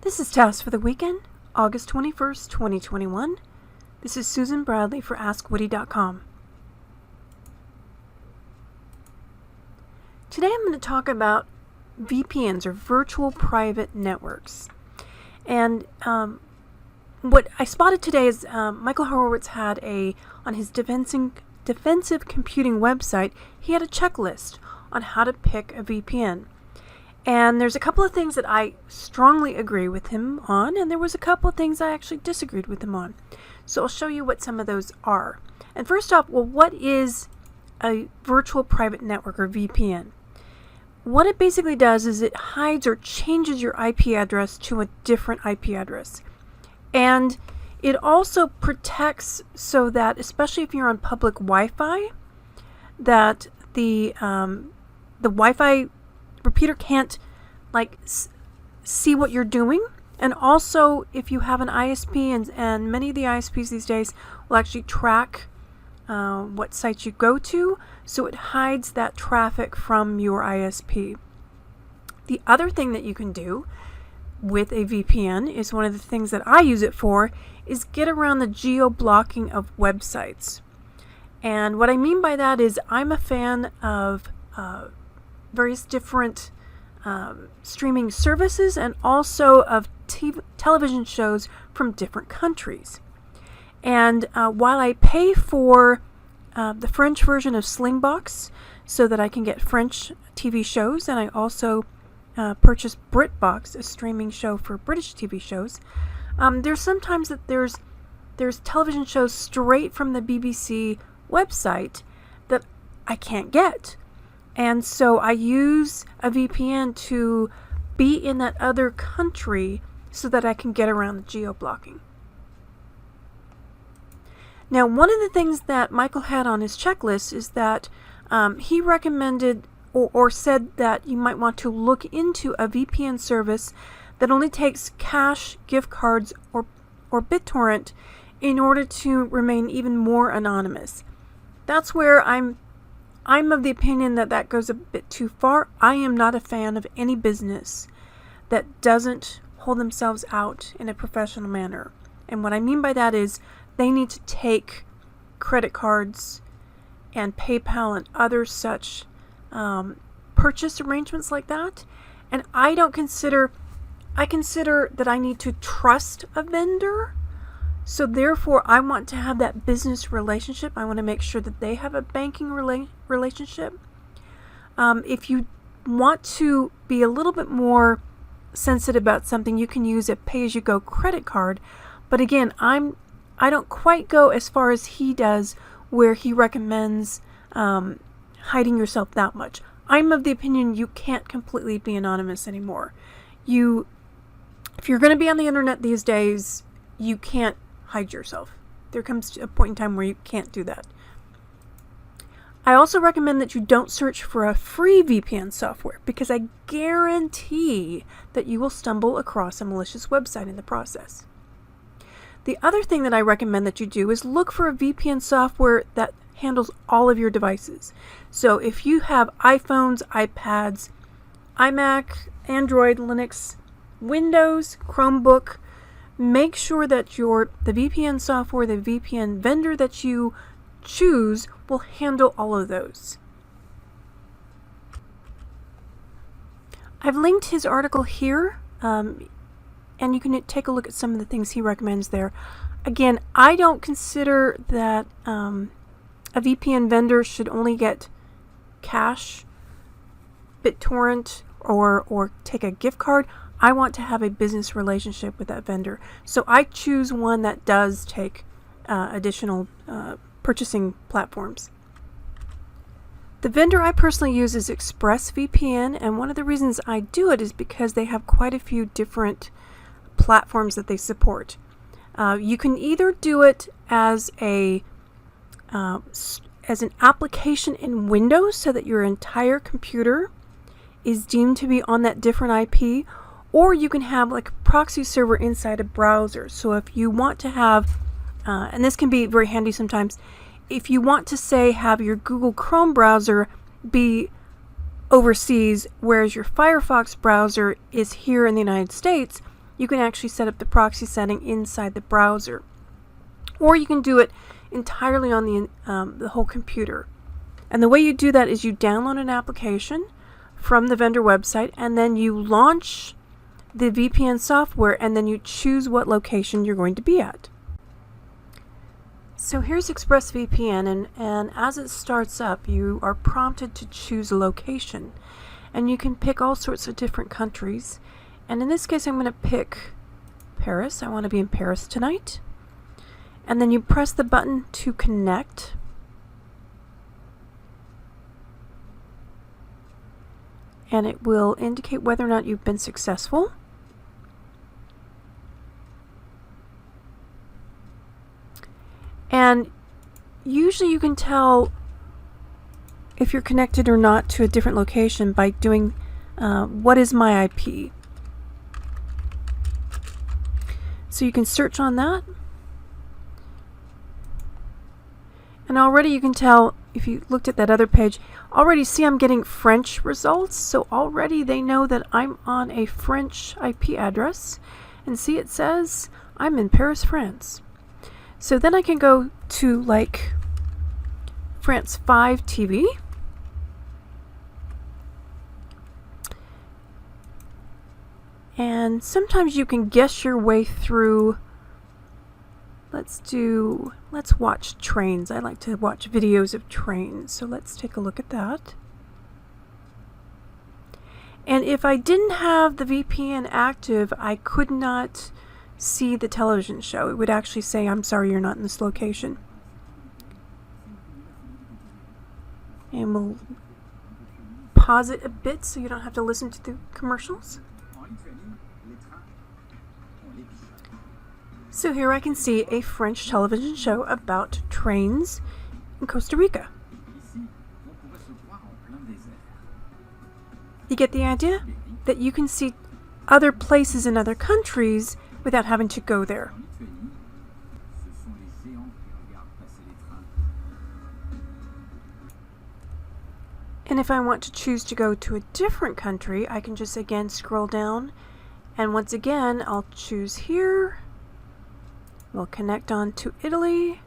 This is Task for the Weekend, August 21st, 2021. This is Susan Bradley for AskWoody.com. Today I'm going to talk about VPNs, or Virtual Private Networks. And what I spotted today is Michael Horowitz had on his defensive computing website, he had a checklist on how to pick a VPN. And there's a couple of things that I strongly agree with him on, and there was a couple of things I actually disagreed with him on. So I'll show you what some of those are. And first off, what is a virtual private network, or VPN? What it basically does is it hides or changes your IP address to a different IP address. And it also protects so that, especially if you're on public Wi-Fi, that the Wi-Fi repeater can't see what you're doing. And also, if you have an ISP, and many of the ISPs these days will actually track what sites you go to, so it hides that traffic from your ISP. The other thing that you can do with a VPN is, one of the things that I use it for, is get around the geo-blocking of websites. And what I mean by that is, I'm a fan of various different streaming services, and also of television shows from different countries. And while I pay for the French version of Slingbox so that I can get French TV shows, and I also purchase BritBox, a streaming show for British TV shows, there's sometimes that there's television shows straight from the BBC website that I can't get. And so I use a VPN to be in that other country so that I can get around the geo-blocking. Now, one of the things that Michael had on his checklist is that he recommended or said that you might want to look into a VPN service that only takes cash, gift cards, or BitTorrent in order to remain even more anonymous. That's where I'm of the opinion that goes a bit too far. I am not a fan of any business that doesn't hold themselves out in a professional manner. And what I mean by that is, they need to take credit cards and PayPal and other such purchase arrangements like that. And I consider that I need to trust a vendor. So therefore, I want to have that business relationship. I want to make sure that they have a banking relationship. If you want to be a little bit more sensitive about something, you can use a pay-as-you-go credit card. But again, I don't quite go as far as he does, where he recommends hiding yourself that much. I'm of the opinion you can't completely be anonymous anymore. If you're going to be on the internet these days, you can't hide yourself. There comes a point in time where you can't do that. I also recommend that you don't search for a free VPN software, because I guarantee that you will stumble across a malicious website in the process. The other thing that I recommend that you do is look for a VPN software that handles all of your devices. So if you have iPhones, iPads, iMac, Android, Linux, Windows, Chromebook, make sure that the VPN software, the VPN vendor that you choose, will handle all of those. I've linked his article here, and you can take a look at some of the things he recommends there. Again, I don't consider that a VPN vendor should only get cash, BitTorrent, or take a gift card. I want to have a business relationship with that vendor. So I choose one that does take additional purchasing platforms. The vendor I personally use is ExpressVPN, and one of the reasons I do it is because they have quite a few different platforms that they support. You can either do it as an application in Windows, so that your entire computer is deemed to be on that different IP, or you can have like a proxy server inside a browser. So if you want to have, and this can be very handy sometimes, if you want to say have your Google Chrome browser be overseas, whereas your Firefox browser is here in the United States, you can actually set up the proxy setting inside the browser. Or you can do it entirely on the whole computer. And the way you do that is you download an application from the vendor website, and then you launch the VPN software, and then you choose what location you're going to be at. So here's ExpressVPN, and as it starts up, you are prompted to choose a location. And you can pick all sorts of different countries. And in this case, I'm going to pick Paris. I want to be in Paris tonight. And then you press the button to connect. And it will indicate whether or not you've been successful. And usually you can tell if you're connected or not to a different location by doing what is my IP. So you can search on that. And already you can tell, if you looked at that other page, already see I'm getting French results. So already they know that I'm on a French IP address. And see, it says I'm in Paris, France. So then I can go to like France 5 TV. And sometimes you can guess your way through. Let's watch trains. I like to watch videos of trains. So let's take a look at that. And if I didn't have the VPN active, I could not see the television show. It would actually say, I'm sorry, you're not in this location. And we'll pause it a bit so you don't have to listen to the commercials. So here I can see a French television show about trains in Costa Rica. You get the idea? That you can see other places in other countries without having to go there. And if I want to choose to go to a different country, I can just again scroll down, and once again I'll choose here. We'll connect on to Italy.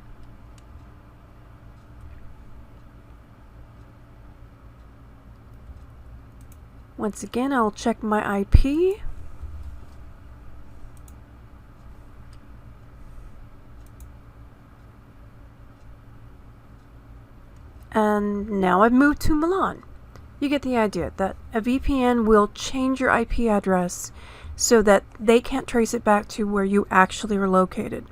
Once again, I'll check my IP. And now I've moved to Milan. You get the idea that a VPN will change your IP address so that they can't trace it back to where you actually are located.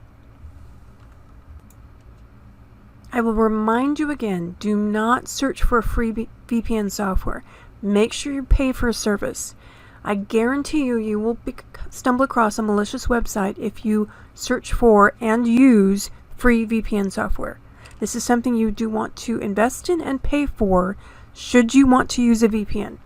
I will remind you again, do not search for a free VPN software. Make sure you pay for a service. I guarantee you will stumble across a malicious website if you search for and use free VPN software. This is something you do want to invest in and pay for should you want to use a VPN.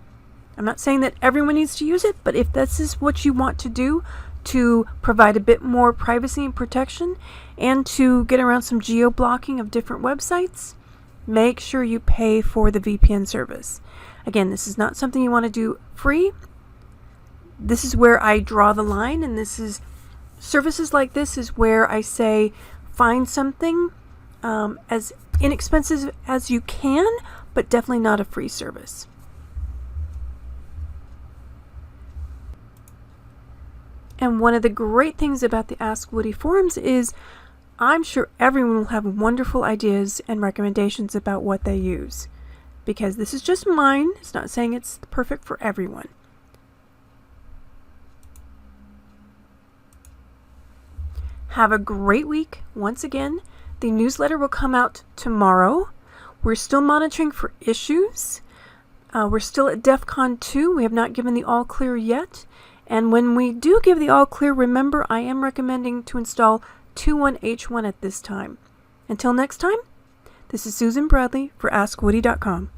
I'm not saying that everyone needs to use it, but if this is what you want to do to provide a bit more privacy and protection and to get around some geo-blocking of different websites, make sure you pay for the VPN service. Again, this is not something you want to do free. This is where I draw the line, and services like this is where I say find something as inexpensive as you can, but definitely not a free service. And one of the great things about the Ask Woody forums is I'm sure everyone will have wonderful ideas and recommendations about what they use. Because this is just mine. It's not saying it's perfect for everyone. Have a great week. Once again, the newsletter will come out tomorrow. We're still monitoring for issues. We're still at DEF CON 2. We have not given the all clear yet. And when we do give the all clear, remember I am recommending to install 21H1 at this time. Until next time, this is Susan Bradley for AskWoody.com.